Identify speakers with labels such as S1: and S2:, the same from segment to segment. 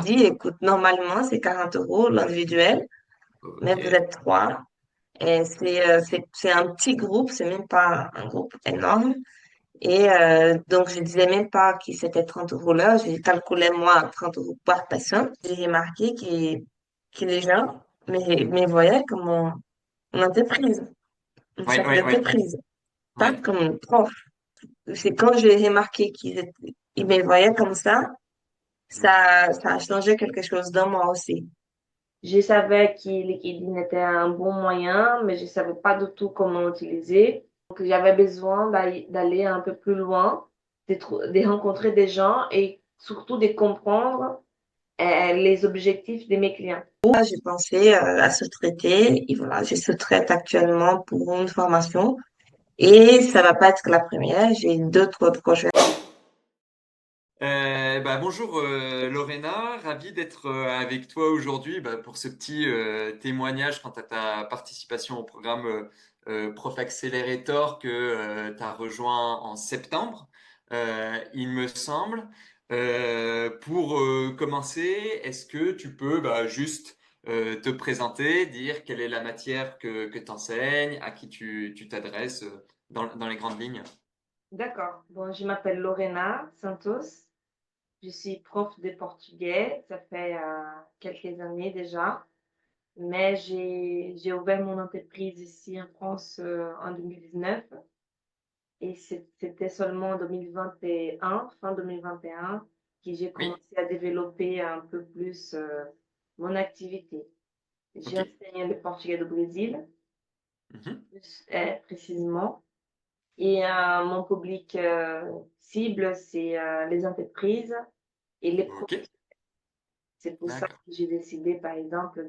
S1: dit, écoute, normalement, c'est 40 euros l'individuel, mais vous
S2: Ok.
S1: êtes trois. Et c'est un petit groupe, c'est même pas un groupe énorme. Et donc, je disais même pas que c'était 30 euros l'heure, j'ai calculé moi 30 euros par personne. J'ai remarqué que les gens me voyaient comme une entreprise, une
S2: Ouais,
S1: chef
S2: ouais, ouais,
S1: d'entreprise, pas
S2: ouais.
S1: comme une prof. C'est quand j'ai remarqué ils me voyaient comme ça a changé quelque chose dans moi aussi. Je savais que LinkedIn était un bon moyen, mais je savais pas du tout comment l'utiliser. Donc, j'avais besoin d'aller un peu plus loin, de rencontrer des gens et surtout de comprendre les objectifs de mes clients. Là, j'ai pensé à sous-traiter et voilà, je sous-traite actuellement pour une formation et ça va pas être la première. J'ai d'autres projets.
S2: Bonjour Lorena, ravi d'être avec toi aujourd'hui pour ce petit témoignage quant à ta participation au programme Prof Accelerator que tu as rejoint en septembre, il me semble. Pour commencer, est-ce que tu peux juste te présenter, dire quelle est la matière que tu enseignes, à qui tu t'adresses dans les grandes lignes?
S1: D'accord. Bon, je m'appelle Lorena Santos. Je suis prof de portugais. Ça fait quelques années déjà. Mais j'ai ouvert mon entreprise ici en France en 2019 et c'était seulement en 2021, fin 2021, que j'ai
S2: Oui,
S1: commencé à développer un peu plus mon activité. J'ai
S2: ok.
S1: enseigné le portugais du Brésil,
S2: Mhm.
S1: plus précisément, et mon public cible, c'est les entreprises et les
S2: Ok,
S1: professionnels. C'est pour ça
S2: d'accord.
S1: que j'ai décidé, par exemple,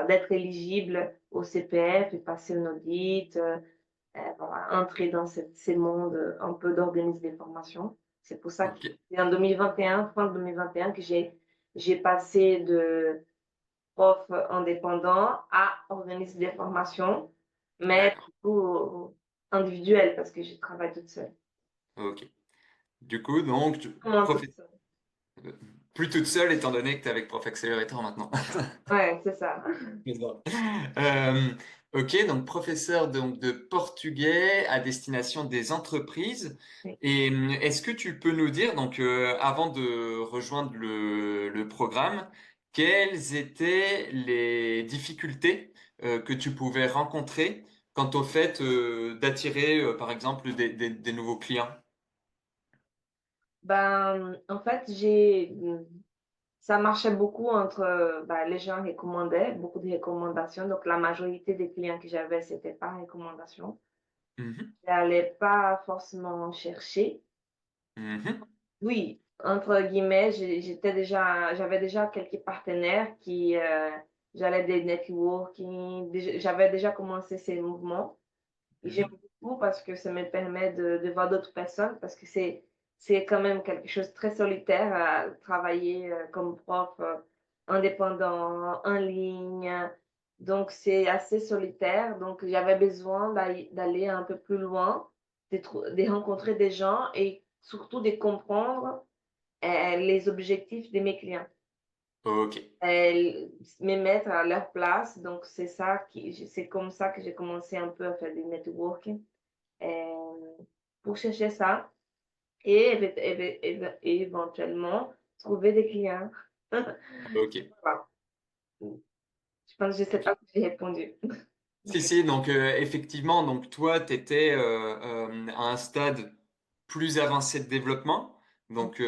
S1: d'être éligible au CPF et passer un audit, voilà, entrer dans ces mondes un peu d'organisme des formations. C'est pour ça que
S2: Ok,
S1: c'est en 2021, fin 2021, que j'ai passé de prof indépendant à organisme des formations, mais
S2: d'accord.
S1: plutôt individuel parce que je travaille toute seule.
S2: Ok. Du coup, donc,
S1: Comment toute
S2: profi-
S1: seule?
S2: euh, plus toute seule étant donné que tu es avec Prof Accelerator maintenant.
S1: Ouais, c'est ça.
S2: Mais bon. Euh, ok, donc professeur donc, de portugais à destination des entreprises.
S1: Oui.
S2: Et est-ce que tu peux nous dire, donc avant de rejoindre le programme, quelles étaient les difficultés que tu pouvais rencontrer quant au fait d'attirer, par exemple, des nouveaux clients?
S1: Ben, en fait, ça marchait beaucoup entre, les gens recommandaient, beaucoup de recommandations. Donc, la majorité des clients que j'avais, c'était par recommandation.
S2: Mhm,
S1: J'allais pas forcément chercher.
S2: mhm,
S1: Oui, entre guillemets, j'avais déjà quelques partenaires j'allais des networking, j'avais déjà commencé ces mouvements. Et j'aime
S2: mhm.
S1: beaucoup parce que ça me permet de voir d'autres personnes, parce que c'est quand même quelque chose de très solitaire à travailler comme prof indépendant, en ligne. Donc, c'est assez solitaire. Donc, j'avais besoin d'aller un peu plus loin, de rencontrer des gens et surtout de comprendre les objectifs de mes clients.
S2: Ok,
S1: Me mettre à leur place. Donc, c'est comme ça que j'ai commencé un peu à faire du networking pour chercher ça et éventuellement trouver des clients.
S2: ok,
S1: Voilà. Je pense, je sais
S2: ok.
S1: pas si j'ai répondu.
S2: Si, si, donc effectivement, donc toi, tu étais à un stade plus avancé de développement. Donc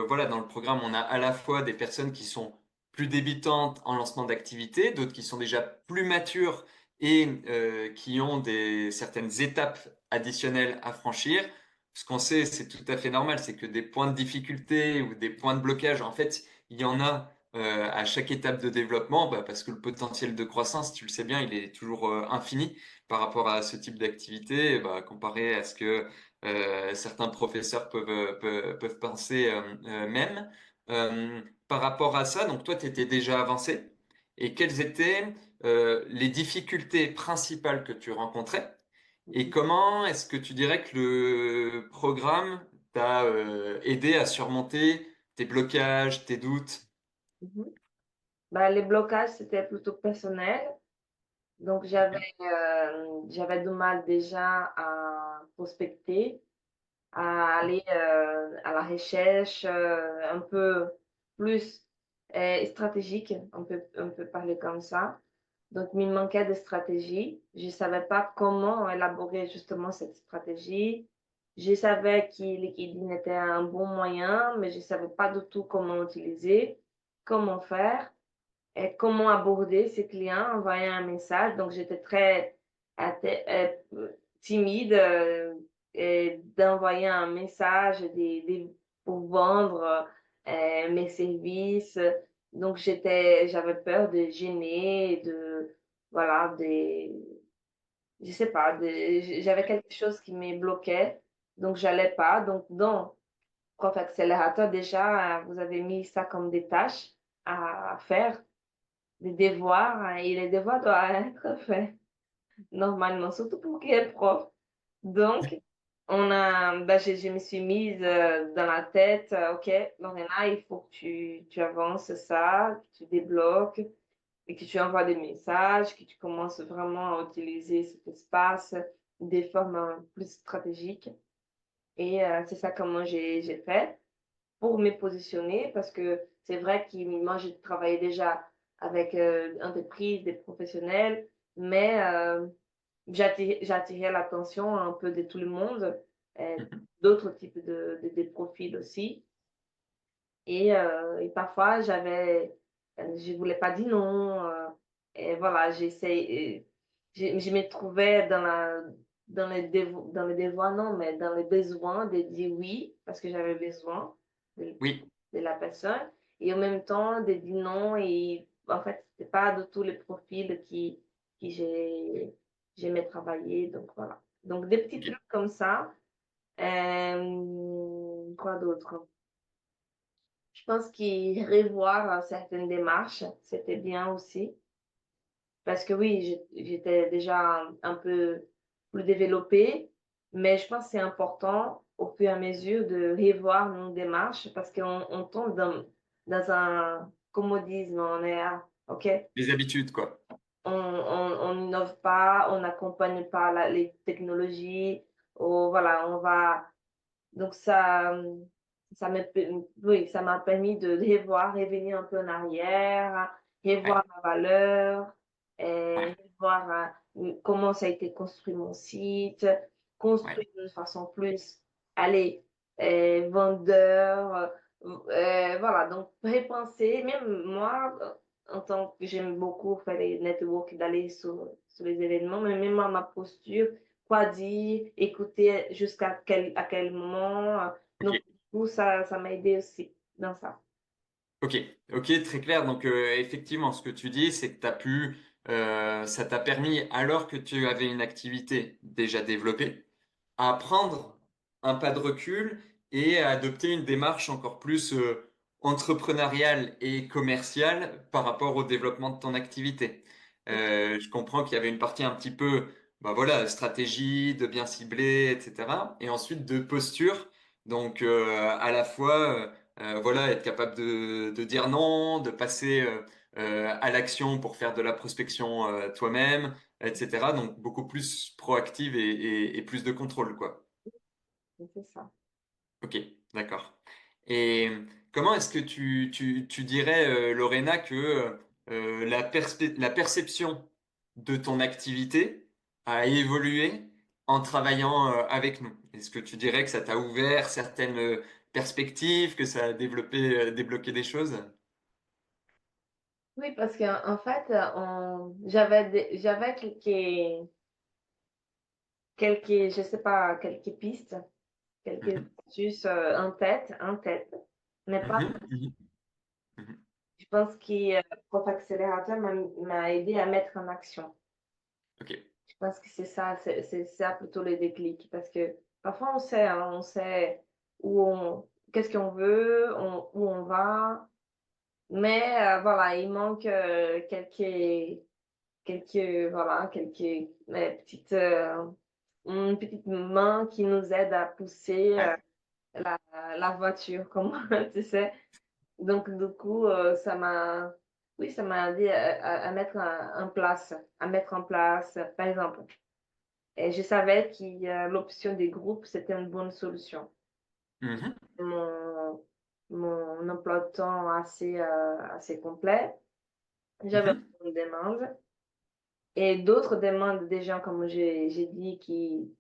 S2: voilà, dans le programme, on a à la fois des personnes qui sont plus débutantes en lancement d'activité, d'autres qui sont déjà plus matures et qui ont certaines étapes additionnelles à franchir. Ce qu'on sait, c'est tout à fait normal, c'est que des points de difficulté ou des points de blocage, en fait, il y en a à chaque étape de développement, parce que le potentiel de croissance, tu le sais bien, il est toujours infini par rapport à ce type d'activité, comparé à ce que certains professeurs peuvent penser même. Par rapport à ça, donc toi, tu étais déjà avancé, et quelles étaient les difficultés principales que tu rencontrais, et comment est-ce que tu dirais que le programme t'a aidé à surmonter tes blocages, tes doutes?
S1: Mhm. Bah, les blocages, c'était plutôt personnel. Donc, j'avais du mal déjà à prospecter, à aller à la recherche un peu plus stratégique, on peut parler comme ça. Donc, il me manquait de stratégie. Je ne savais pas comment élaborer justement cette stratégie. Je savais que LinkedIn était un bon moyen, mais je ne savais pas du tout comment utiliser, comment faire et comment aborder ces clients, envoyer un message. Donc, j'étais très timide et d'envoyer un message pour vendre mes services. Donc, j'avais peur de gêner, voilà, je sais pas, j'avais quelque chose qui me bloquait. Donc, j'allais pas. Donc, dans Prof Accélérateur, déjà, vous avez mis ça comme des tâches à faire, des devoirs, hein, et les devoirs doivent être faits normalement, surtout pour qui est prof. Donc, je me suis mise dans la tête, OK, Lorena, il faut que tu avances ça, que tu débloques et que tu envoies des messages, que tu commences vraiment à utiliser cet espace de formes plus stratégiques. Et c'est ça comment j'ai fait pour me positionner parce que c'est vrai que moi, j'ai travaillé déjà avec entreprises, des professionnels, mais j'attirais l'attention un peu de tout le monde, euh,
S2: Mhm.
S1: d'autres types de profils aussi. Et parfois, je voulais pas dire non. Et voilà, je me trouvais dans les devoirs, non, mais dans les besoins de dire oui, parce que j'avais besoin de,
S2: Oui,
S1: de la personne. Et en même temps, de dire non. Et en fait, c'était pas de tous les profils qui j'aimais travailler. Donc voilà. Donc des petits
S2: ok.
S1: trucs comme ça. Quoi d'autre? Je pense qu'il revoir certaines démarches, c'était bien aussi. Parce que oui, j'étais déjà un peu plus développée, mais je pense que c'est important au fur et à mesure de revoir nos démarches parce qu'on tombe dans un commodisme. On est, OK,
S2: Les habitudes, quoi.
S1: on n'innove pas, on n'accompagne pas les technologies, ou voilà, on va donc oui, ça m'a permis de revoir, revenir un peu en arrière,
S2: Ouais,
S1: revoir ma valeur,
S2: ouais,
S1: revoir comment ça a été construit mon site,
S2: ouais.
S1: construire d'une façon plus, allez, vendeur, voilà, donc repenser, même moi, en tant que j'aime beaucoup faire les networks, d'aller sur les événements, mais même à ma posture, quoi dire, écouter à quel moment. Donc,
S2: Ok.
S1: du coup, ça m'a aidé aussi dans ça.
S2: Ok, ok, très clair. Donc effectivement, ce que tu dis, c'est que ça t'a permis, alors que tu avais une activité déjà développée, à prendre un pas de recul et à adopter une démarche encore plus entrepreneuriale et commerciale par rapport au développement de ton activité. Je comprends qu'il y avait une partie un petit peu, bah voilà, stratégie, de bien cibler, etc. Et ensuite de posture. Donc à la fois voilà, être capable de dire non, de passer à l'action pour faire de la prospection toi-même, etc. Donc beaucoup plus proactive et plus de contrôle, quoi.
S1: C'est ça.
S2: Ok, d'accord. Et comment est-ce que tu dirais, Lorena, que la perception de ton activité a évolué en travaillant avec nous? Est-ce que tu dirais que ça t'a ouvert certaines perspectives, que ça a débloqué des choses?
S1: Oui, parce qu'en en fait, j'avais je sais pas, quelques pistes, quelques
S2: Mhm,
S1: astuces en tête, mais pas.
S2: mhm, mhm, mhm.
S1: Je pense que Prof Accélérateur m'a aidé à mettre en action.
S2: Ok,
S1: Je pense que c'est ça plutôt le déclic. Parce que parfois on sait, hein, on sait qu'est-ce qu'on veut, où on va, mais voilà, il manque quelques une petite main qui nous aide à pousser
S2: ouais,
S1: la voiture, comme tu sais. Donc, du coup, oui, ça m'a aidé à mettre en place, par exemple. Et je savais que l'option des groupes, c'était une bonne solution.
S2: Mhm.
S1: Mon, mon emploi de temps assez complet. J'avais
S2: Mhm.
S1: une demande. Et d'autres demandes des gens, comme j'ai dit, qui,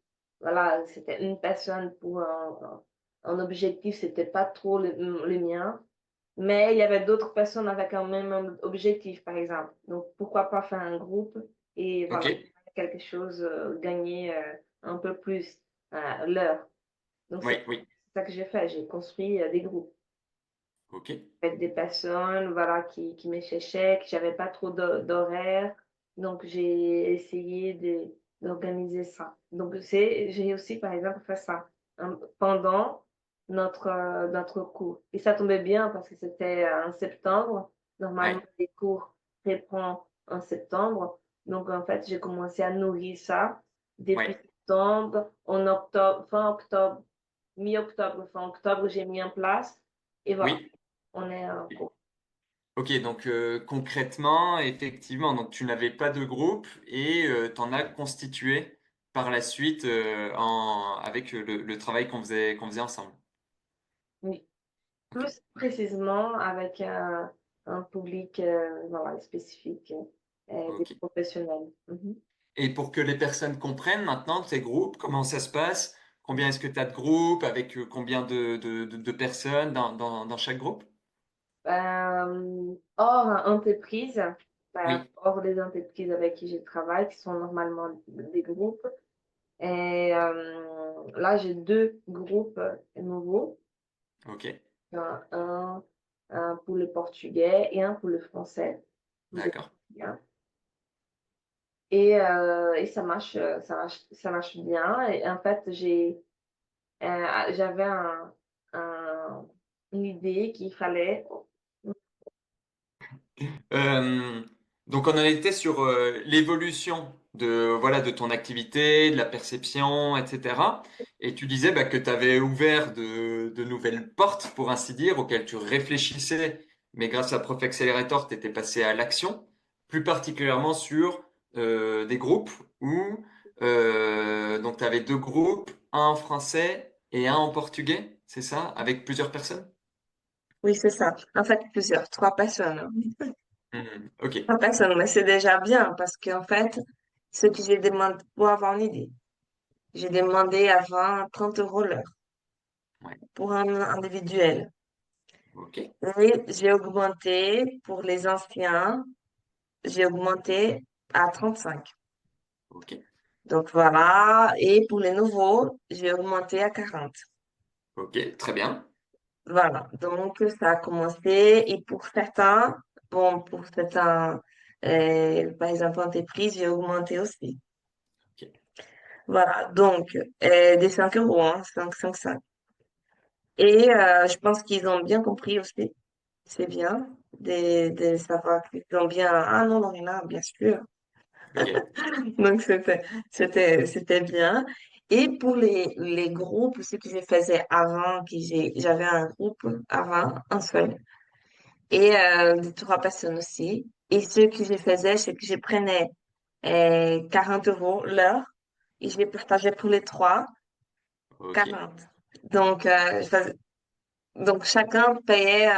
S1: voilà, c'était une personne pour un objectif, c'était pas trop le mien. Mais il y avait d'autres personnes avec un même objectif, par exemple. Donc, pourquoi pas faire un groupe et
S2: Ok,
S1: voilà, quelque chose, gagner un peu plus l'heure. Donc,
S2: oui, oui,
S1: c'est ça que j'ai fait. J'ai construit des groupes
S2: ok,
S1: avec des personnes, voilà, qui me cherchaient, que j'avais pas trop d'horaire. Donc, j'ai essayé d'organiser ça. Donc, j'ai aussi, par exemple, fait ça pendant notre cours. Et ça tombait bien parce que c'était en septembre. Normalement,
S2: ouais,
S1: les cours reprennent en septembre. Donc, en fait, j'ai commencé à nourrir ça depuis
S2: ouais,
S1: septembre, en octobre, fin octobre, mi-octobre, fin octobre, j'ai mis en place. Et voilà,
S2: oui.
S1: on est en cours.
S2: Ok, donc concrètement, effectivement, donc tu n'avais pas de groupe et t'en as constitué par la suite avec le travail qu'on faisait ensemble.
S1: Oui.
S2: Ok,
S1: Plus précisément avec un public voilà, spécifique, des
S2: ok.
S1: professionnels. Mhm.
S2: Et pour que les personnes comprennent maintenant tes groupes, comment ça se passe, combien est-ce que tu as de groupes, avec combien de personnes dans chaque groupe?
S1: Hors entreprise,
S2: Oui,
S1: hors des entreprises avec qui je travaille, qui sont normalement des groupes. Et là, j'ai deux groupes nouveaux.
S2: ok,
S1: Un, un pour le portugais et un pour le français. Vous êtes
S2: d'accord.
S1: bien. Et ça marche bien. Et en fait, j'avais un, une idée qu'il fallait.
S2: Euh, donc on en était sur l'évolution de ton activité, de la perception, etc. Et tu disais bah, que tu avais ouvert de nouvelles portes, pour ainsi dire, auxquelles tu réfléchissais, mais grâce à Prof Accelerator, tu étais passé à l'action, plus particulièrement sur des groupes où donc tu avais deux groupes, un en français et un en portugais, c'est ça, avec plusieurs personnes?
S1: Oui, c'est ça. En fait, trois personnes, hein.
S2: Mhm. Ok,
S1: Trois personnes, mais c'est déjà bien parce qu'en fait, ce que j'ai demandé, pour avoir une idée, j'ai demandé avant 30 € l'heure
S2: ouais,
S1: pour un individuel.
S2: ok.
S1: Et j'ai augmenté pour les anciens, j'ai augmenté à 35.
S2: Ok,
S1: Donc voilà. Et pour les nouveaux, j'ai augmenté à 40.
S2: ok, très bien.
S1: Voilà. Donc ça a commencé. Et pour certains, bon, pour certains, par exemple, entreprises, j'ai augmenté aussi.
S2: Ok.
S1: Voilà. Donc, des 5 €, hein, 5, 5, 5. Et je pense qu'ils ont bien compris aussi. C'est bien de savoir qu'ils ont bien. Ah non, Lorena, bien sûr.
S2: Ok.
S1: Donc, c'était bien. Et pour les groupes, ce que je faisais avant, j'avais un groupe avant, un seul, et de trois personnes aussi. Et ce que je faisais, c'est que je prenais 40 € l'heure et je les partageais pour les trois,
S2: Ok.
S1: 40. Donc, donc chacun payait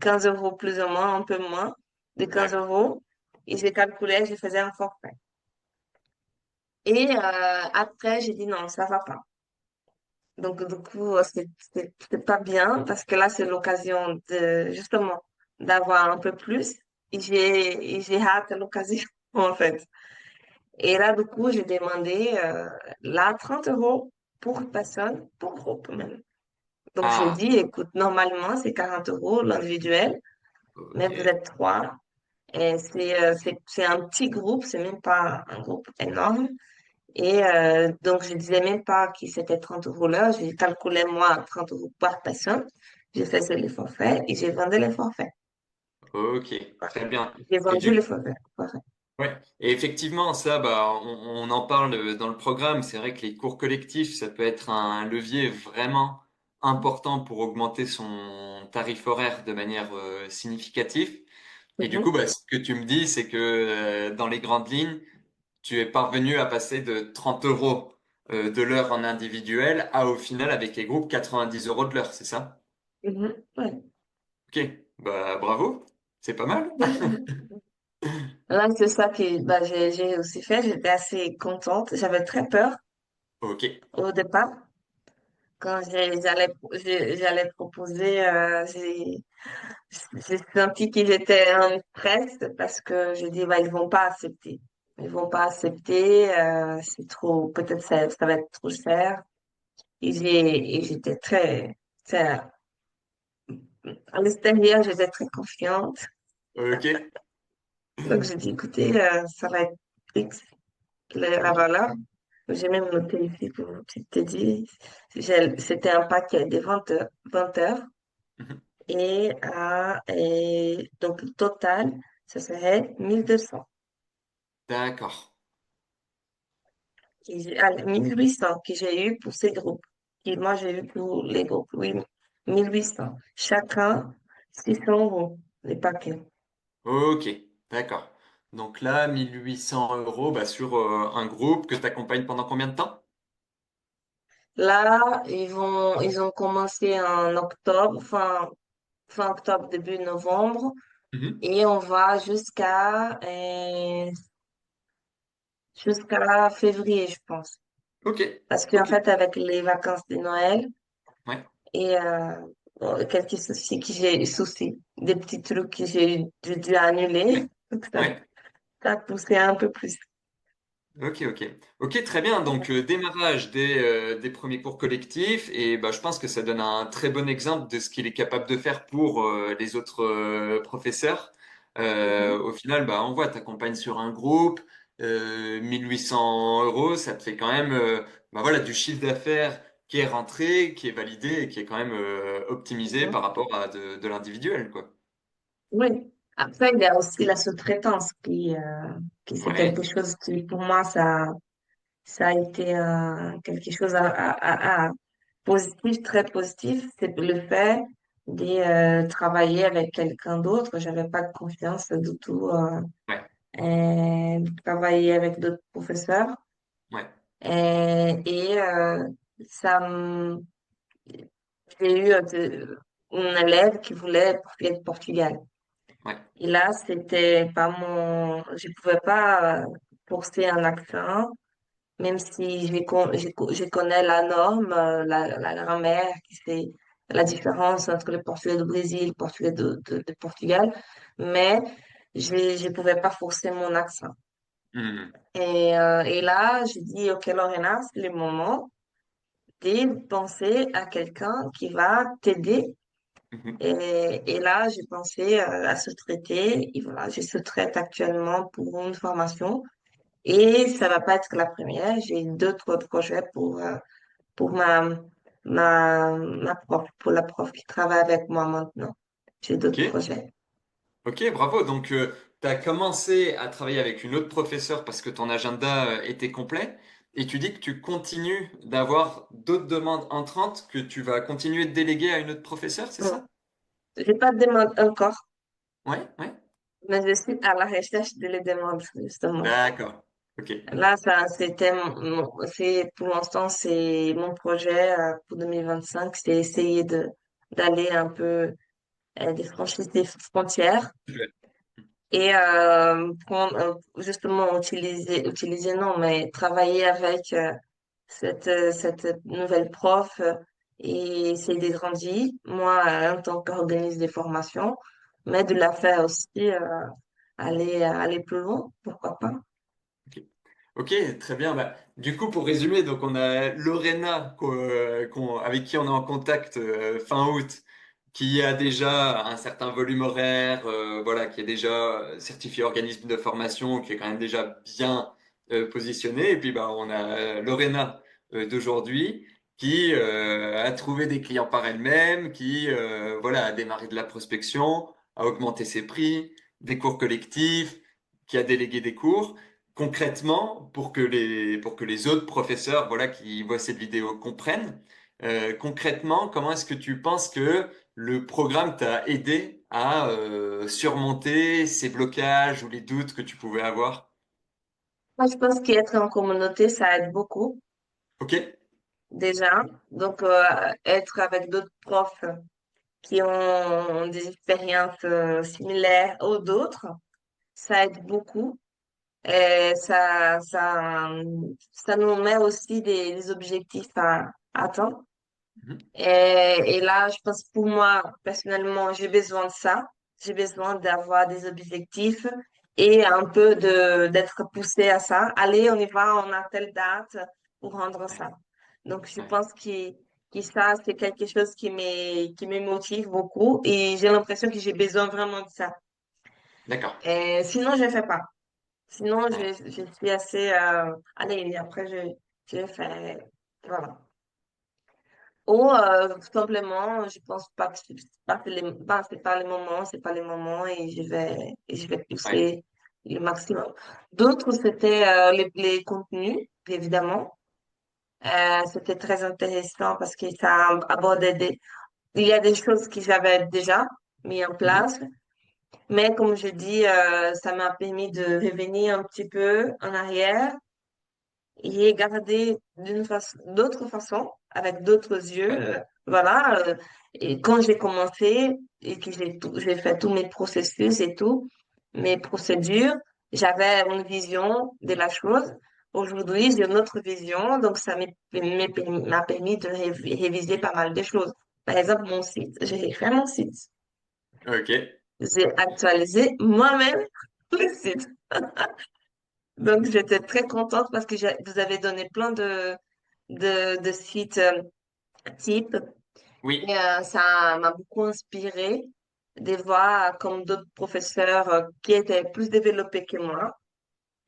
S1: 15 € plus ou moins, un peu moins de 15
S2: D'accord.
S1: euros. Et je calculais, je faisais un forfait. Et après, j'ai dit non, ça va pas. Donc, du coup, c'est pas bien parce que là, c'est l'occasion de, justement, d'avoir un peu plus. Et j'ai hâte l'occasion, en fait. Et là, du coup, j'ai demandé, là, 30 € pour personne, pour groupe même. Donc, j'ai
S2: Ah,
S1: dit, écoute, normalement, c'est 40 € l'individuel, mais vous
S2: ok.
S1: êtes trois. Et c'est un petit groupe, c'est même pas un groupe énorme. Et donc, je disais même pas que c'était 30 € l'heure. J'ai calculé, moi, 30 € par personne. J'ai fait les forfaits et j'ai vendu les forfaits.
S2: Ok.
S1: Voilà.
S2: Très bien.
S1: J'ai
S2: Et
S1: vendu les
S2: du
S1: forfaits. Voilà.
S2: ouais. Et effectivement, ça, bah, on en parle dans le programme. C'est vrai que les cours collectifs, ça peut être un levier vraiment important pour augmenter son tarif horaire de manière significative. Et du coup,
S1: Mhm,
S2: bah, ce que tu me dis, c'est que dans les grandes lignes, tu es parvenu à passer de 30 euros de l'heure en individuel à, au final, avec les groupes, 90 euros de l'heure, c'est ça?
S1: mhm, ouais.
S2: Ok, bah bravo, c'est pas mal.
S1: Là, c'est ça que bah, j'ai aussi fait. J'étais assez contente. J'avais très peur
S2: Ok,
S1: au départ. Quand j'allais proposer, j'ai senti qu'ils étaient en stress parce que je dis, bah, ils vont pas accepter. Ils vont pas accepter, c'est trop, peut-être ça va être trop cher. Et j'étais très, à l'extérieur, j'étais très confiante.
S2: ok.
S1: Donc, j'ai dit, écoutez, ça va être X, la
S2: Ok.
S1: valeur. J'ai même noté ici pour te dire, c'était un paquet de 20 heures.
S2: Mhm.
S1: Et donc, le total, ça serait 1200.
S2: D'accord.
S1: 1800 que j'ai eu pour ces groupes. Et moi, j'ai eu pour les groupes, oui, 1800. Chacun, 600 euros, les paquets.
S2: Ok, d'accord. Donc là, 1800 euros bah, sur un groupe que tu accompagnes pendant combien de temps?
S1: Là, ils ont commencé en octobre, fin octobre, début novembre,
S2: Mhm.
S1: et on va jusqu'à février, je pense.
S2: Ok,
S1: Parce qu'en
S2: ok.
S1: fait, avec les vacances de Noël
S2: Ouais,
S1: et bon, quelques soucis, des petits trucs que j'ai dû annuler, donc
S2: ouais.
S1: ça a poussé un peu plus.
S2: Ok, ok. Ok, très bien. Donc, démarrage des premiers cours collectifs. Et bah, je pense que ça donne un très bon exemple de ce qu'il est capable de faire pour les autres professeurs.
S1: Mhm.
S2: Au final, bah, on voit, t'accompagnes sur un groupe, 1800 euros, ça te fait quand même bah, voilà, du chiffre d'affaires qui est rentré, qui est validé et qui est quand même optimisé par rapport à de l'individuel, quoi.
S1: Oui. Après, il y a aussi la sous-traitance qui c'est quelque
S2: Ouais,
S1: chose qui, pour moi, ça a été quelque chose à positif, très positif. C'est le fait de travailler avec quelqu'un d'autre. J'avais pas de confiance du tout
S2: ouais,
S1: de travailler avec d'autres professeurs.
S2: ouais,
S1: Et ça, j'ai eu un élève qui voulait être Portugal.
S2: ouais.
S1: Et là, c'était pas je pouvais pas forcer un accent, même si je connais la norme, la grammaire, qui c'est la différence entre le portugais du Brésil, le portugais de Portugal, mais je pouvais pas forcer mon accent.
S2: Mhm.
S1: Et là, j'ai dit, OK, Lorena, c'est le moment de penser à quelqu'un qui va t'aider.
S2: Mhm.
S1: Et là, j'ai pensé à se traiter. Et voilà, je se traite actuellement pour une formation. Et ça va pas être la première. J'ai d'autres projets pour ma prof, pour la prof qui travaille avec moi maintenant. J'ai
S2: Ok.
S1: d'autres projets.
S2: Ok, bravo. Donc, tu as commencé à travailler avec une autre professeure parce que ton agenda était complet et tu dis que tu continues d'avoir d'autres demandes entrantes que tu vas continuer de déléguer à une autre professeure, c'est
S1: Bon,
S2: ça?
S1: j'ai pas de demande encore,
S2: Ouais, ouais.
S1: mais je suis à la recherche de les demandes, justement.
S2: D'accord. Ok.
S1: Là, ça, pour l'instant, c'est mon projet pour 2025, c'est essayer d'aller un peu, de franchir des frontières
S2: Super.
S1: et justement utiliser, non, mais travailler avec cette nouvelle prof et essayer de grandir, moi, en tant qu'organisme de formation, mais de la faire aussi aller plus loin, pourquoi pas.
S2: Ok. Ok, très bien. Bah, du coup, pour résumer, donc on a Lorena avec qui on est en contact fin août, qui a déjà un certain volume horaire, voilà, qui est déjà certifié organisme de formation, qui est quand même déjà bien positionné. Et puis bah, on a Lorena d'aujourd'hui qui a trouvé des clients par elle-même, qui voilà, a démarré de la prospection, a augmenté ses prix, des cours collectifs, qui a délégué des cours concrètement, pour que les autres professeurs, voilà, qui voient cette vidéo comprennent, Concrètement, comment est-ce que tu penses que le programme t'a aidé à surmonter ces blocages ou les doutes que tu pouvais avoir?
S1: Moi, je pense qu'être en communauté, ça aide beaucoup,
S2: Ok?
S1: déjà. Donc, être avec d'autres profs qui ont des expériences similaires aux d'autres, ça aide beaucoup. Et ça nous met aussi des objectifs à atteindre.
S2: Mhm.
S1: Et là, je pense pour moi, personnellement, j'ai besoin de ça. J'ai besoin d'avoir des objectifs et un peu d'être poussé à ça. Allez, on y va, on a telle date pour rendre
S2: Ouais,
S1: ça. Donc, je
S2: ouais.
S1: pense que ça, c'est quelque chose qui me motive beaucoup et j'ai l'impression que j'ai besoin vraiment de ça.
S2: D'accord.
S1: Et sinon, je ne fais pas. Sinon,
S2: Ouais,
S1: je suis assez, allez, après, je fais, voilà. Ou tout simplement, je pense pas que c'est pas les moments, c'est pas les moments et je vais
S2: ouais.
S1: pousser le maximum. D'autres, c'était les contenus, évidemment. C'était très intéressant parce que ça abordait il y a des choses que j'avais déjà mis en
S2: Mhm.
S1: place, mais comme je dis, ça m'a permis de revenir un petit peu en arrière y est gardé d'autre façon, avec d'autres yeux.
S2: Ouais.
S1: Voilà. Et quand j'ai commencé et que j'ai fait tous mes processus et tout, mes procédures, j'avais une vision de la chose. Aujourd'hui, j'ai une autre vision, donc ça m'a permis de réviser pas mal de choses. Par exemple, mon site. J'ai fait mon site.
S2: Ok.
S1: J'ai actualisé moi-même le site. Donc, j'étais très contente parce que vous avez donné plein de sites types et
S2: Oui.
S1: ça m'a beaucoup inspiré de voir comme d'autres professeurs qui étaient plus développés que moi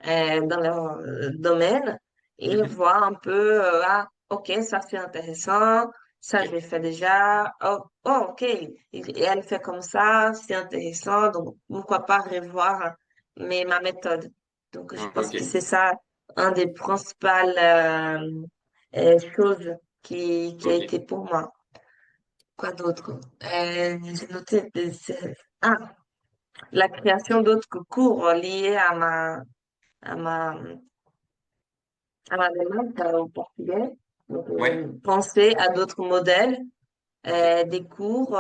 S1: dans leur domaine et
S2: Mhm.
S1: voir un peu, ah, ok, ça c'est intéressant, ça je
S2: Ok.
S1: l'ai fait déjà, oh, ok, et elle fait comme ça, c'est intéressant, donc pourquoi pas revoir ma méthode. Donc je pense
S2: Ok.
S1: que c'est ça, un des principales choses qui a
S2: Ok.
S1: été pour moi. Quoi d'autre? J'ai noté ah, la création d'autres cours liés à ma Madame, au Portugais. Donc,
S2: Ouais.
S1: penser à d'autres modèles,
S2: Ok.
S1: des cours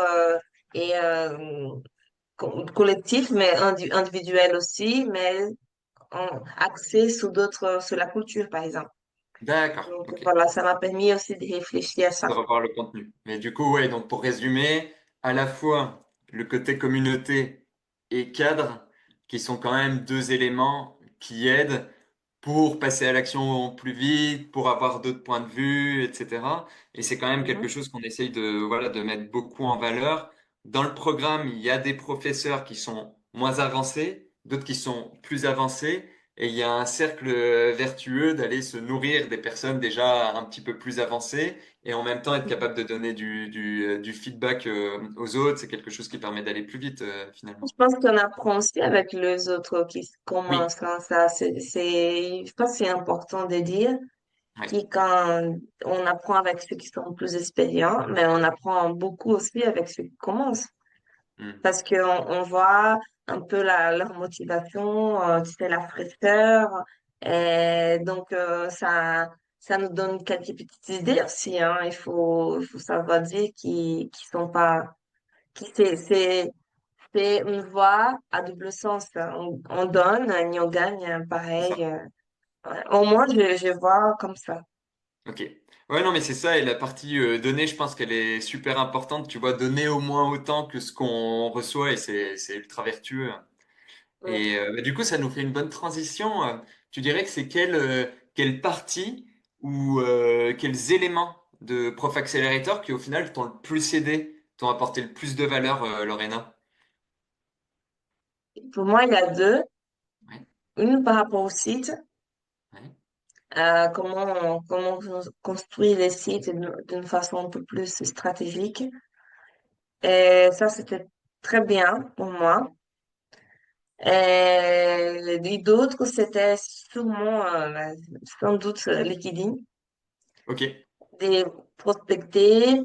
S1: et collectifs, mais individuels aussi, mais axés sur sur la culture, par exemple.
S2: D'accord.
S1: Donc,
S2: Ok.
S1: voilà, ça m'a permis aussi de réfléchir à
S2: De
S1: ça.
S2: revoir le contenu. Mais du coup, ouais, donc pour résumer, à la fois le côté communauté et cadre, qui sont quand même deux éléments qui aident pour passer à l'action plus vite, pour avoir d'autres points de vue, etc. Et c'est quand même quelque
S1: Mhm.
S2: chose qu'on essaye de, voilà, de mettre beaucoup en valeur. Dans le programme, il y a des professeurs qui sont moins avancés, d'autres qui sont plus avancés. Et il y a un cercle vertueux d'aller se nourrir des personnes déjà un petit peu plus avancées et en même temps être capable de donner du feedback aux autres. C'est quelque chose qui permet d'aller plus vite
S1: Je
S2: finalement.
S1: pense qu'on apprend aussi avec les autres qui
S2: Oui,
S1: commencent, hein, ça, je pense que c'est important de dire.
S2: oui.
S1: Qui, quand on apprend avec ceux qui sont plus expérients, mais on apprend beaucoup aussi avec ceux qui commencent.
S2: Hmm.
S1: Parce on voit un peu leur motivation, tu sais, la fraîcheur. Et donc, ça nous donne quelques petites idées aussi, hein. Il faut savoir dire qui sont pas, qui c'est une voie à double sens. On donne, et on gagne,
S2: C'est
S1: pareil.
S2: ça.
S1: Ouais. Au moins, je vois comme ça.
S2: Ok. Ouais, non, mais c'est ça. Et la partie donner, je pense qu'elle est super importante. Tu vois, donner au moins autant que ce qu'on reçoit et c'est ultra vertueux. Et bah, du coup, ça nous fait une bonne transition. Tu dirais que c'est quelle partie ou quels éléments de Prof Accelerator qui au final t'ont le plus aidé, t'ont apporté le plus de valeur, Lorena?
S1: Pour moi, il y a deux.
S2: Ouais,
S1: Une par rapport au site,
S2: ouais,
S1: comment on construit les sites d'une façon un peu plus stratégique. Et ça, c'était très bien pour moi. Et d'autres, c'était sûrement, sans doute, LinkedIn.
S2: ok,
S1: de prospecter,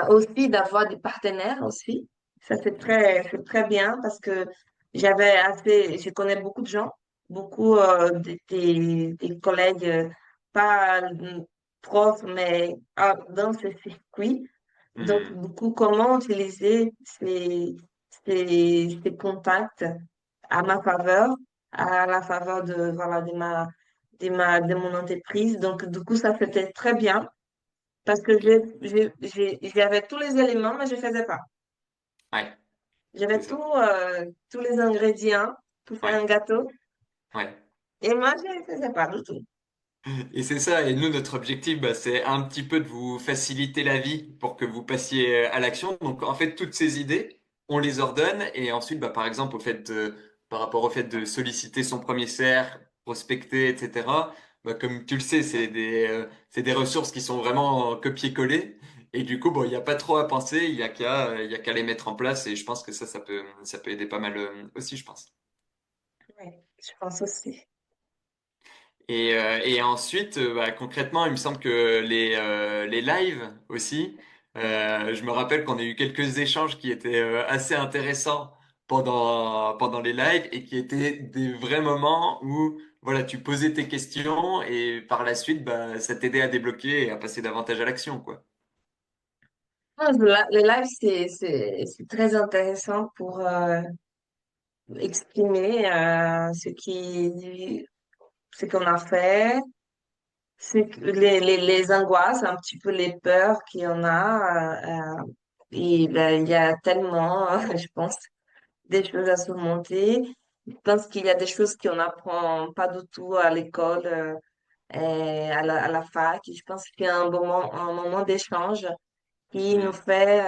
S1: aussi d'avoir des partenaires aussi. Ça, c'est très bien parce que je connais beaucoup de gens, beaucoup des collègues, pas profs, mais dans ce circuit. Donc,
S2: Mhm.
S1: beaucoup, comment utiliser ces contacts à ma faveur, à la faveur de, voilà, de mon entreprise. Donc, du coup, ça c'était très bien parce que
S2: Ok.
S1: j'avais tous les éléments, mais je faisais pas.
S2: Ouais, c'est
S1: J'avais
S2: ça.
S1: tous les ingrédients pour faire
S2: Ouais,
S1: un gâteau
S2: ouais.
S1: et moi, je ne faisais pas du tout.
S2: Et c'est ça, et nous, notre objectif, bah, c'est un petit peu de vous faciliter la vie pour que vous passiez à l'action. Donc, en fait, toutes ces idées, on les ordonne, et ensuite, bah, par exemple, par rapport au fait de solliciter son premier cercle, prospecter, etc., bah, comme tu le sais, c'est des ressources qui sont vraiment copier-coller, et du coup, bon, il n'y a pas trop à penser, il y a qu'à les mettre en place, et je pense que ça peut aider pas mal aussi, je pense.
S1: Ouais, je pense aussi.
S2: Et ensuite, bah, concrètement, il me semble que les lives aussi, je me rappelle qu'on a eu quelques échanges qui étaient assez intéressants pendant les lives et qui étaient des vrais moments où voilà, tu posais tes questions et par la suite, bah, ça t'aidait à débloquer et à passer davantage à l'action, quoi.
S1: Le live, c'est très intéressant pour exprimer ce qu'on a fait, les angoisses, un petit peu les peurs qu'il y en a. Et ben, il y a tellement, je pense, des choses à surmonter. Je pense qu'il y a des choses qu'on n'apprend pas du tout à l'école, à la fac. Et je pense qu'il y a un moment d'échange qui nous
S2: Hmm.
S1: fait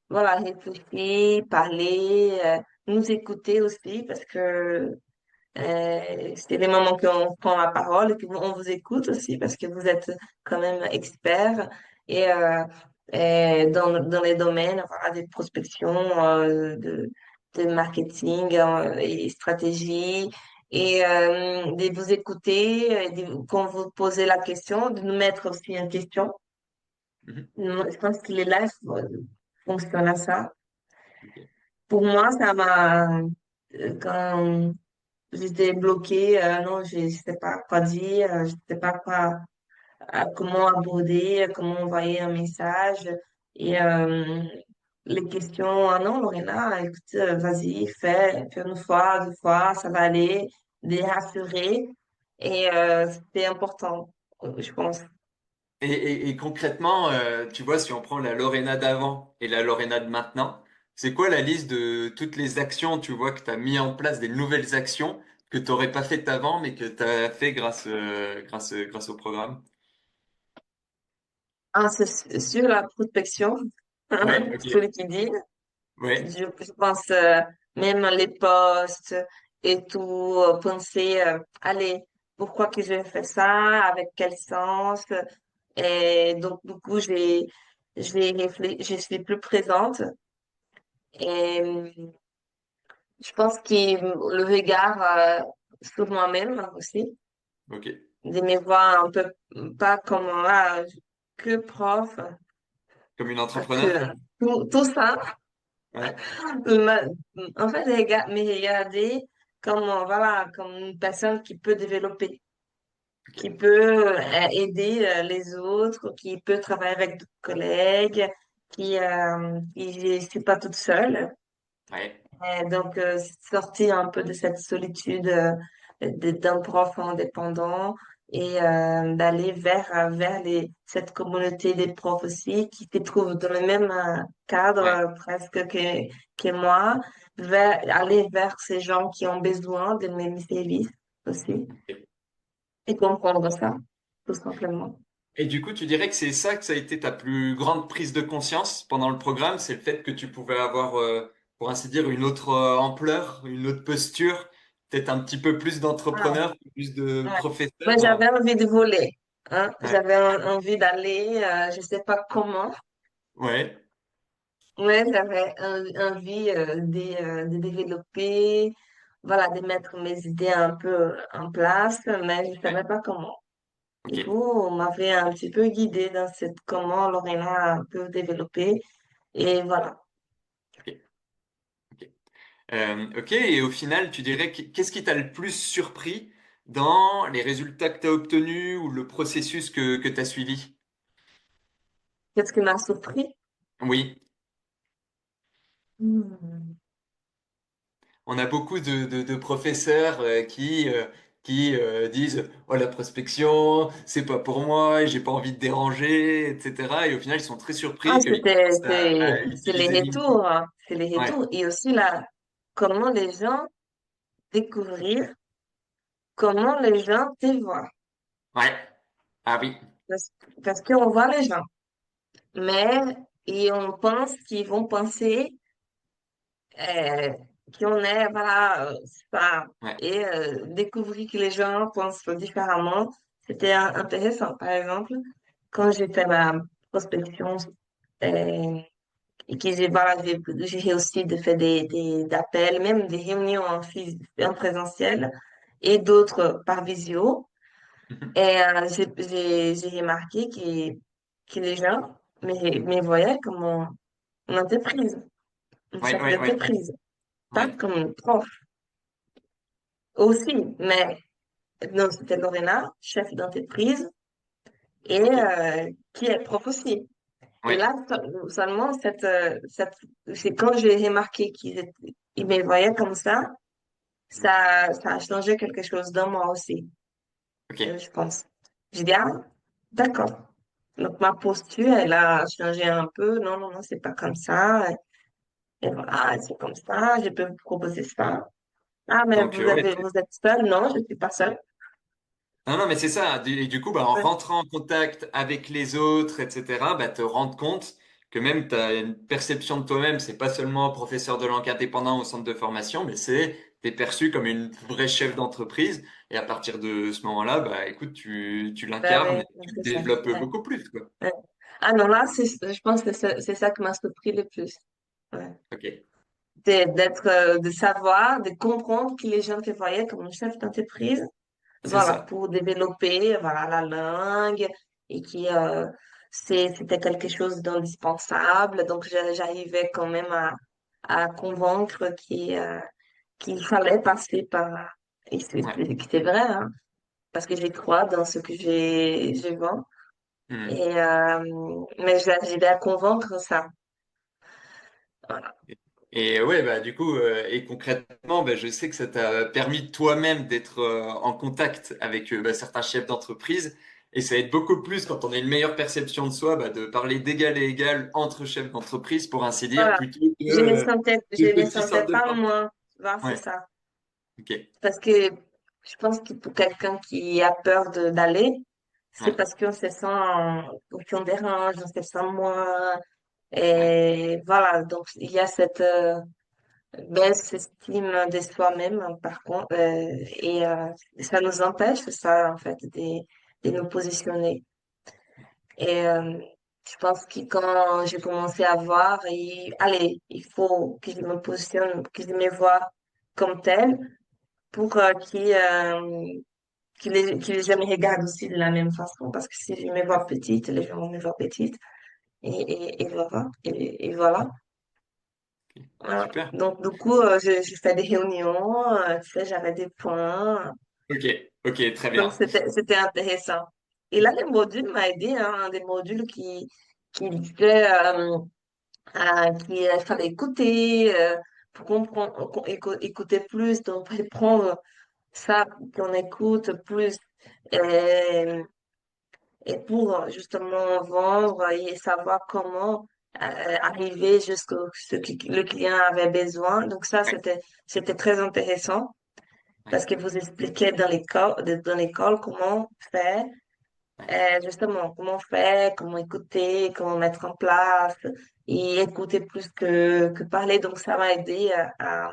S1: voilà, réfléchir, parler, nous écouter aussi, parce que c'est des moments qu'on prend la parole et puis on vous écoute aussi parce que vous êtes quand même expert et dans les domaines voilà, des prospections, de marketing et stratégie. Et de vous écouter, quand vous posez la question, de nous mettre aussi en question.
S2: Mhm.
S1: Je pense que les lives fonctionnent à ça.
S2: Ok.
S1: Pour moi, ça m'a, quand j'étais bloquée, non, je ne sais pas quoi dire, je ne sais pas quoi, comment aborder, comment envoyer un message. Et les questions, ah non, Lorena, écoute, vas-y, fais une fois, deux fois, ça va aller, les rassurer. Et c'est important, je pense.
S2: Et concrètement, tu vois, si on prend la Lorena d'avant et la Lorena de maintenant, c'est quoi la liste de toutes les actions, tu vois, que tu as mis en place, des nouvelles actions que tu n'aurais pas faites avant, mais que tu as fait grâce au programme?
S1: Ah, c'est sur la prospection,
S2: Ouais, ok.
S1: sur LinkedIn.
S2: Ouais,
S1: Je pense même les postes et tout, penser, allez, pourquoi que je fais ça, avec quel sens. Et donc, du coup, j'ai réfléchi, je suis plus présente. Et je pense que le regard sur moi-même aussi,
S2: ok.
S1: de me voir un peu, pas comme que prof,
S2: Comme une
S1: pas
S2: entrepreneur?
S1: que tout ça.
S2: Ouais,
S1: Ma- En fait, me regarder comme, voilà, comme une personne qui peut développer, qui
S2: ok.
S1: peut aider les autres, qui peut travailler avec d'autres collègues, qui ne suis pas toute seule.
S2: Ouais,
S1: Donc, sortir un peu de cette solitude d'un prof indépendant et d'aller vers cette communauté des profs aussi qui se trouvent dans le même cadre
S2: ouais.
S1: presque que moi, aller vers ces gens qui ont besoin de mes services aussi
S2: Ok.
S1: et comprendre ça, tout simplement.
S2: Et du coup, tu dirais que ça a été ta plus grande prise de conscience pendant le programme, c'est le fait que tu pouvais avoir, pour ainsi dire, une autre ampleur, une autre posture, peut-être un petit peu plus
S1: Ah,
S2: d'entrepreneur, plus de
S1: ouais. Moi,
S2: professeur.
S1: j'avais envie de voler, hein.
S2: Ouais,
S1: J'avais envie d'aller, je sais pas comment.
S2: ouais,
S1: Ouais, j'avais envie de développer, voilà, de mettre mes idées un peu en place, mais je
S2: ouais.
S1: savais pas comment.
S2: Ok,
S1: Et vous m'avez un petit peu guidé dans cette, comment Lorena peut développer. Et voilà.
S2: ok, ok. Ok, et au final, tu dirais qu'est-ce qui t'a le plus surpris dans les résultats que tu as obtenus ou le processus que tu as suivi?
S1: Qu'est-ce qui m'a surpris?
S2: Oui,
S1: Hmm.
S2: on a beaucoup de professeurs qui disent oh, la prospection, c'est pas pour moi, et j'ai pas envie de déranger, etc. Et au final, ils sont très
S1: Ah,
S2: surpris qu'ils commencent à
S1: c'est les
S2: utiliser LinkedIn.
S1: retours, hein. C'est les
S2: Ouais,
S1: retours. Et aussi là, comment les gens découvrir, comment les gens te voient.
S2: ouais, ah oui,
S1: Parce, parce qu'on voit les gens. Mais, et on pense qu'ils vont penser euh, qu'on est, voilà, ça.
S2: ouais.
S1: Et découvrir que les gens pensent différemment, c'était intéressant. Par exemple, quand j'ai fait ma prospection, euh, et que j'ai voilà, j'ai réussi de faire d'appels, même des réunions en présentiel et d'autres par visio. Et j'ai remarqué que les gens me voyaient comme une entreprise, un
S2: Ouais,
S1: chef
S2: ouais, ouais,
S1: d'entreprise, pas
S2: ouais.
S1: comme prof aussi, mais non, c'était Lorena, chef d'entreprise et
S2: Ok,
S1: qui est prof aussi. Et
S2: ouais.
S1: là, seulement, c'est quand j'ai remarqué ils me voyaient comme ça a changé quelque chose dans moi aussi,
S2: Ok,
S1: je pense. J'ai dit, ah, d'accord. Donc, ma posture, elle a changé un peu. Non, non, non, c'est pas comme ça. Et voilà, c'est comme ça. Je peux vous proposer ça. Ah, mais
S2: donc ouais.
S1: vous êtes seul? Non, je suis pas seule.
S2: Non, non, mais c'est ça. Et du coup, bah, en rentrant en contact avec les autres, etc., bah, te rendre compte que même tu as une perception de toi-même, c'est pas seulement professeur de langue indépendant au centre de formation, mais t'es perçu comme une vraie chef d'entreprise. Et à partir de ce moment-là, bah, écoute, tu
S1: Ben
S2: l'incarnes
S1: oui,
S2: et tu le
S1: c'est ça.
S2: développes
S1: Ouais,
S2: beaucoup plus, quoi.
S1: ouais. Ah non, là, je pense que c'est ça qui m'a surpris le plus. Ouais.
S2: Ok,
S1: De savoir, de comprendre que les gens te voyaient comme un chef d'entreprise.
S2: c'est
S1: Voilà,
S2: ça.
S1: pour développer, voilà, la langue et c'était quelque chose d'indispensable. Donc, j'arrivais quand même à convaincre qu'il fallait passer par, et
S2: Ouais.
S1: c'est vrai, hein, parce que j'y crois dans ce que je vends.
S2: Hmm.
S1: Et, mais j'arrivais à convaincre ça. Voilà.
S2: Et ouais, bah du coup, et concrètement, bah, je sais que ça t'a permis toi-même d'être en contact avec bah, certains chefs d'entreprise. Et ça aide beaucoup plus quand on a une meilleure perception de soi, bah, de parler d'égal à égal entre chefs d'entreprise, pour ainsi dire,
S1: Voilà.
S2: plutôt que
S1: Je
S2: de
S1: me
S2: petits
S1: sentais
S2: centres de
S1: pas
S2: forme.
S1: moins. Voilà, c'est
S2: Ouais,
S1: ça.
S2: ok.
S1: Parce que je pense que pour quelqu'un qui a peur d'aller, c'est
S2: Ouais,
S1: parce qu'on se sent, qu'on dérange, on se sent moins.
S2: ouais,
S1: Et voilà, donc il y a cette baisse estime de soi-même, par contre, ça nous empêche, ça, en fait, de nous positionner. Et je pense que quand j'ai commencé à voir, allez, il faut que je me positionne, que je me vois comme telle pour que les gens me regardent aussi de la même façon, parce que si je me vois petite, les gens me voient petite, et voilà. Et voilà. Voilà.
S2: super.
S1: Donc, du coup, je fais des réunions, tu sais, j'avais des points.
S2: Ok, ok, très
S1: Donc,
S2: bien.
S1: c'était intéressant. Et là, les modules m'ont aidé, hein, des modules qui disaient qu'il fallait écouter, pour comprendre, écouter plus, donc prendre ça, qu'on écoute plus. Et, et pour justement vendre et savoir comment arriver jusqu'à ce que le client avait besoin. Donc ça,
S2: Ouais,
S1: c'était très intéressant
S2: ouais,
S1: parce que vous expliquez dans l'école comment faire,
S2: ouais.
S1: justement, comment faire, comment écouter, comment mettre en place et écouter plus que parler. Donc ça m'a aidé
S2: À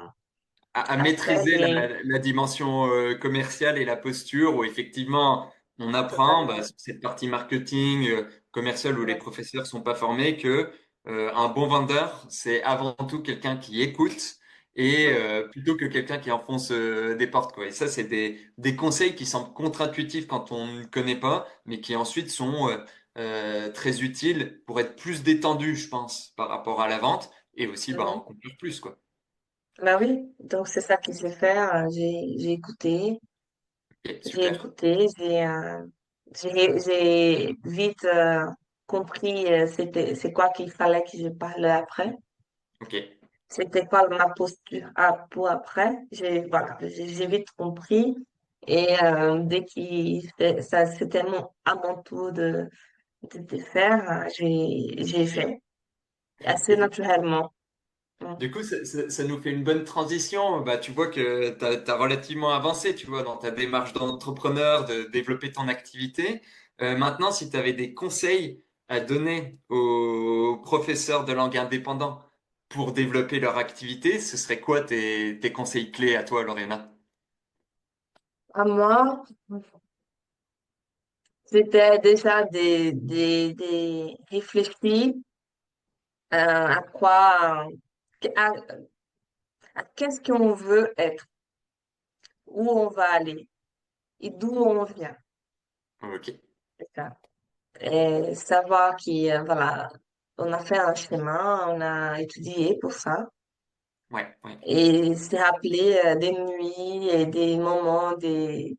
S1: à faire
S2: maîtriser
S1: des...
S2: la dimension commerciale et la posture où effectivement on apprend bah,
S1: Totalement.
S2: sur cette partie marketing commerciale où les
S1: Ouais,
S2: professeurs sont pas formés que un bon vendeur c'est avant tout quelqu'un qui écoute et
S1: Mhm.
S2: plutôt que quelqu'un qui enfonce des portes, quoi. Et ça, c'est des conseils qui semblent contre-intuitifs quand on ne connaît pas, mais qui ensuite sont très utiles pour être plus détendu, je pense, par rapport à la vente et aussi bah, en
S1: Mhm.
S2: conclure plus, quoi.
S1: Bah oui, donc c'est ça qu'il sait faire. J'ai écouté,
S2: Ok,
S1: j'ai
S2: super.
S1: écouté, j'ai vite compris c'est quoi qu'il fallait que je parle après.
S2: Ok.
S1: C'était quoi ma posture pour après. Voilà, j'ai vite compris. Et dès ça, c'était à mon tour de faire, j'ai fait assez
S2: Et
S1: naturellement. Mm.
S2: du coup, ça nous fait une bonne transition. Bah, tu vois que tu as relativement avancé, tu vois, dans ta démarche d'entrepreneur, de développer ton activité. Maintenant, si tu avais des conseils à donner aux professeurs de langue indépendants pour développer leur activité, ce serait quoi tes conseils clés à toi, Lorena?
S1: À moi, c'était déjà des réfléchis à quoi, à, à qu'est-ce qu'on veut être, où on va aller et d'où on vient.
S2: Ok.
S1: C'est ça. Et savoir voilà, on a fait un chemin, on a étudié pour ça.
S2: Ouais, ouais,
S1: Et se rappeler des nuits et des moments, des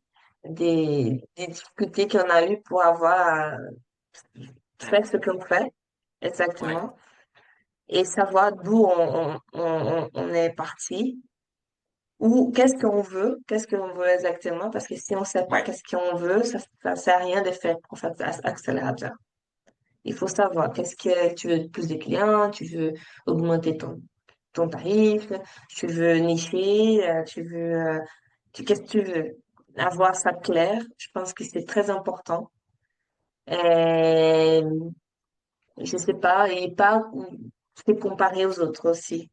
S1: difficultés qu'on a eues pour avoir
S2: ouais,
S1: fait ce qu'on fait
S2: ouais,
S1: exactement. Et savoir d'où on est parti. Ou qu'est-ce qu'on veut exactement, parce que si on ne sait pas
S2: ouais,
S1: qu'est-ce qu'on veut, ça sert à rien de faire pour faire accélérateur. Il faut savoir qu'est-ce que tu veux plus de clients, tu veux augmenter ton tarif, tu veux nicher, qu'est-ce que tu veux? Avoir ça clair, je pense que c'est très important. Et, je sais pas, et pas se comparer aux autres aussi.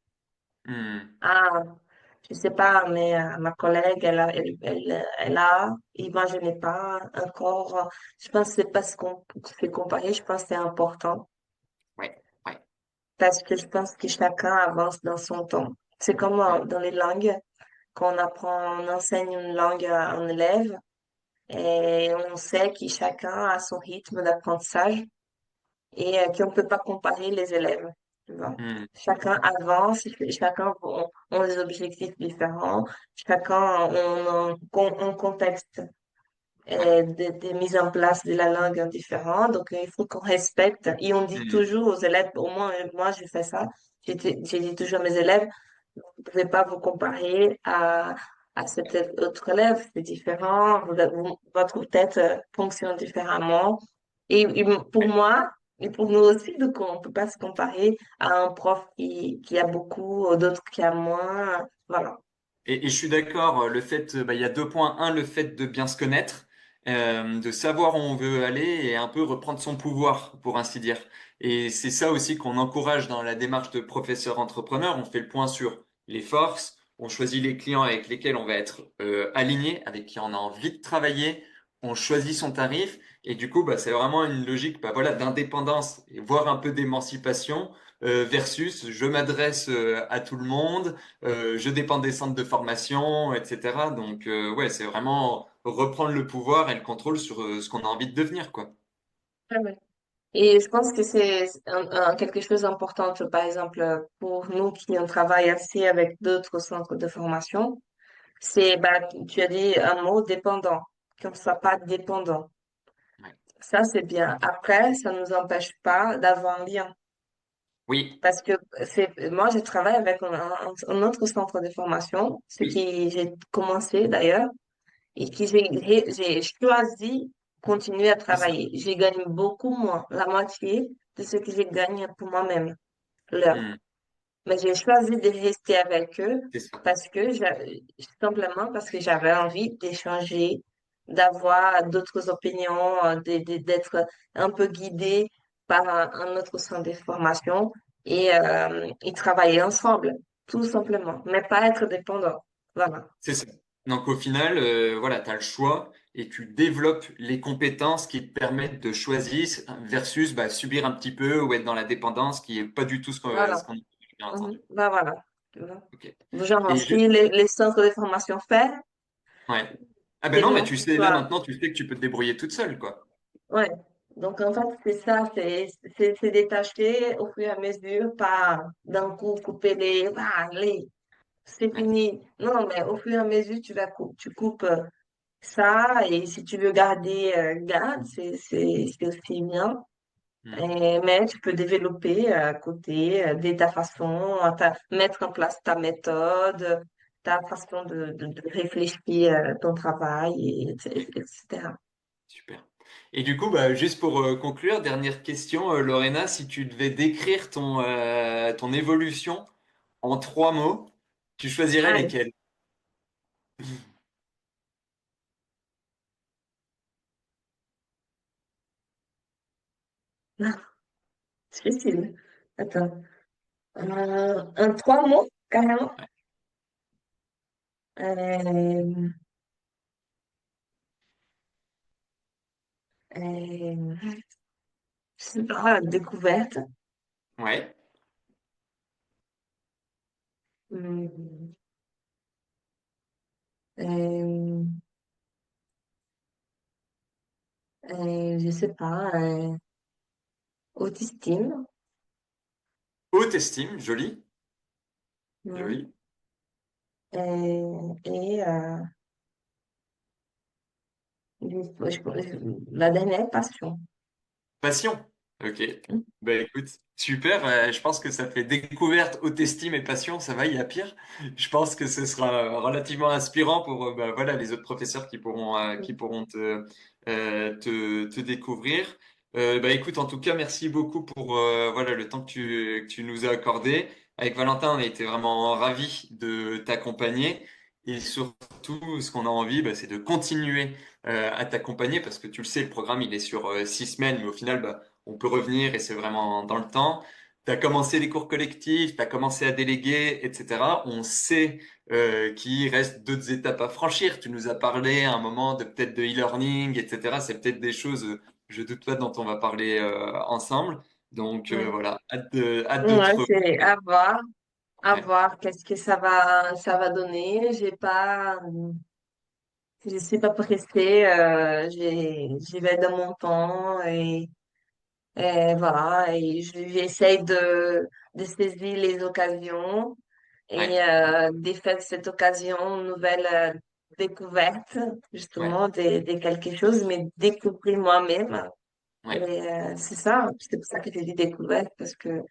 S2: hmm,
S1: Ah, je sais pas, mais ma collègue, elle a, et moi je n'ai pas encore. Je pense que c'est parce qu'on se comparer, je pense que c'est important.
S2: ouais, ouais,
S1: Parce que je pense que chacun avance dans son temps. C'est comme
S2: ouais,
S1: dans les langues, quand on enseigne une langue à un élève et on sait que chacun a son rythme d'apprentissage et qu'on ne peut pas comparer les élèves. Tu vois.
S2: hmm,
S1: Chacun avance, chacun a des objectifs différents, chacun a un contexte
S2: ouais,
S1: de mise en place de la langue différent. Donc, il faut qu'on respecte. Et on dit
S2: hmm,
S1: toujours aux élèves, au moins moi, je fais ça. J'ai dit toujours à mes élèves, vous ne pouvez pas vous comparer à cet autre élève. C'est différent. Votre tête fonctionne différemment. Et pour
S2: ouais.
S1: moi, et pour nous aussi, donc on ne peut pas se comparer à un prof qui a beaucoup, d'autres qui a moins. Voilà.
S2: Et je suis d'accord, le fait, bah, il y a deux points. Un, le fait de bien se connaître, de savoir où on veut aller et un peu reprendre son pouvoir, pour ainsi dire. Et c'est ça aussi qu'on encourage dans la démarche de professeur entrepreneur. On fait le point sur les forces, on choisit les clients avec lesquels on va être aligné, avec qui on a envie de travailler, on choisit son tarif. Et du coup, bah, c'est vraiment une logique, bah, voilà, d'indépendance et voire un peu d'émancipation versus je m'adresse à tout le monde. Je dépends des centres de formation, etc. Donc, ouais, c'est vraiment reprendre le pouvoir et le contrôle sur ce qu'on a envie de devenir, quoi.
S1: Ouais, ouais. Et je pense que c'est quelque chose d'important, par exemple, pour nous qui on travaille assez avec d'autres centres de formation, c'est, bah, tu as dit un mot dépendant, qu'on ne soit pas dépendant.
S2: Ouais.
S1: Ça, c'est bien. Après, ça ne nous empêche pas d'avoir un lien.
S2: Oui,
S1: Parce que moi, je travaille avec un autre centre de formation, ce
S2: oui,
S1: qui j'ai commencé d'ailleurs, et qui j'ai choisi continuer à
S2: c'est ça.
S1: travailler. J'ai gagné beaucoup moins, la moitié de ce que j'ai gagné pour moi-même, l'heure.
S2: Hmm,
S1: Mais j'ai choisi de rester avec eux
S2: c'est ça.
S1: parce que simplement parce que j'avais envie d'échanger, d'avoir d'autres opinions, d'être un peu guidée par un autre centre de formation et travailler ensemble, tout simplement, mais pas être dépendant. Voilà.
S2: C'est ça. Donc, au final, voilà, tu as le choix et tu développes les compétences qui te permettent de choisir versus bah, subir un petit peu ou être dans la dépendance qui est pas du tout ce
S1: Voilà.
S2: qu'on a bien
S1: Mhm.
S2: entendu.
S1: Ben voilà. tu vois.
S2: Ok.
S1: Genre
S2: Et
S1: aussi les centres de formation fait,
S2: ouais. Ah ben
S1: c'est
S2: non, mais
S1: bon
S2: tu
S1: pour
S2: sais, là
S1: toi.
S2: maintenant, tu sais que tu peux te débrouiller toute seule, quoi.
S1: Ouais. Donc, en fait, c'est ça, c'est détaché au fur et à mesure, pas d'un coup couper allez, c'est
S2: Ouais.
S1: fini. Non, mais au fur et à mesure, tu coupes ça, et si tu veux garder, garde, c'est aussi bien.
S2: Hmm.
S1: Mais tu peux développer à côté, de ta façon, mettre en place ta méthode, ta façon de réfléchir ton travail, etc.
S2: Super. Et du coup, bah, juste pour conclure, dernière question, Lorena, si tu devais décrire ton évolution en 3 mots, tu choisirais
S1: Allez,
S2: lesquels?
S1: c'est difficile. Attends. Un trois mots, carrément. Euh, euh, c'est pas découverte.
S2: Ouais.
S1: Hum, euh, je sais pas. Autoestime.
S2: Haute estime, joli,
S1: Hum,
S2: joli.
S1: et la dernière, passion.
S2: Passion. Ok. Ben écoute, super. Je pense que ça fait découverte, haute estime et passion. Ça va, il y a pire. Je pense que ce sera relativement inspirant pour bah, voilà, les autres professeurs qui pourront te découvrir. Bah écoute, en tout cas, merci beaucoup pour voilà, le temps que tu nous as accordé. Avec Valentin, on a été vraiment ravis de t'accompagner. Et surtout, ce qu'on a envie, bah, c'est de continuer à t'accompagner parce que tu le sais, le programme il est sur 6 semaines, mais au final, bah, on peut revenir et c'est vraiment dans le temps. Tu as commencé les cours collectifs, tu as commencé à déléguer, etc. On sait qu'il reste d'autres étapes à franchir. Tu nous as parlé à un moment de peut-être de e-learning, etc. C'est peut-être des choses, je doute pas, dont on va parler ensemble. Donc
S1: Ouais.
S2: voilà, hâte de te
S1: Ouais, c'est
S2: retrouver.
S1: à
S2: Ouais,
S1: voir qu'est-ce que ça va donner. Je suis pas pressée, j'y vais de mon temps, et voilà, et j'essaye de saisir les occasions, et
S2: ouais,
S1: de faire de cette occasion une nouvelle découverte,
S2: ouais,
S1: justement, de quelque chose, mais découvrir moi-même. Et
S2: ouais.
S1: c'est ça, c'est pour ça que j'ai dit découverte, parce que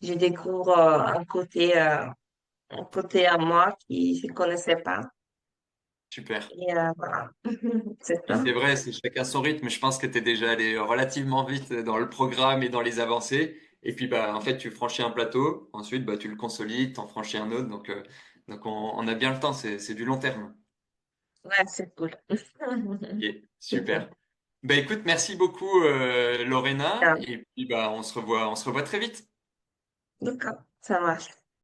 S1: je découvre un côté à moi qui je ne connaissais pas.
S2: Super.
S1: Et voilà, c'est
S2: Puis
S1: ça.
S2: c'est vrai, c'est chacun son rythme. Je pense que tu es déjà allé relativement vite dans le programme et dans les avancées. Et puis, bah, en fait, tu franchis un plateau. Ensuite, bah, tu le consolides, t'en franchis un autre. Donc on a bien le temps. C'est du long terme.
S1: Ouais, c'est cool.
S2: Ok, super. Bah, écoute, merci beaucoup, Lorena.
S1: Ah,
S2: Et puis, bah, on se revoit très vite.
S1: d'accord, ça marche.